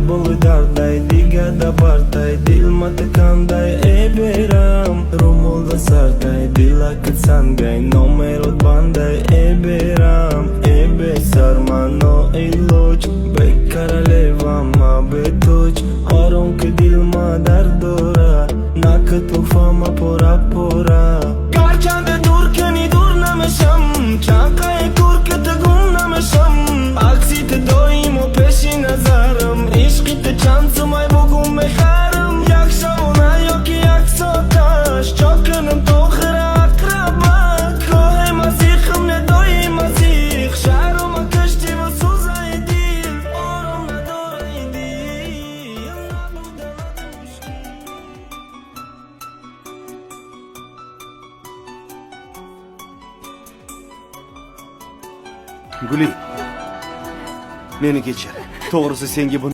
Boli darday, digada barday, dil mata kanday, beram Rumulda sarday, dilak sangay, nomerot banday, beram be sarmano iloch, be королева ma betoch, oron ke dil ma dardora, nak tufama pora pora. Garchande dur keni dur namesham, chaqay kur ke tagun namesham, aksit doim o peshi nazaram, ishqit chansum ay bugum mekharam, yak shavuna yoki yak sotash, chokanam tokhra akraba, kohe mazikh ne doim mazikh, sharom akashti va suzay dil, orom nadoray dil, nabuda nadushki. Guli, meni kechir. To'g'risi senga buni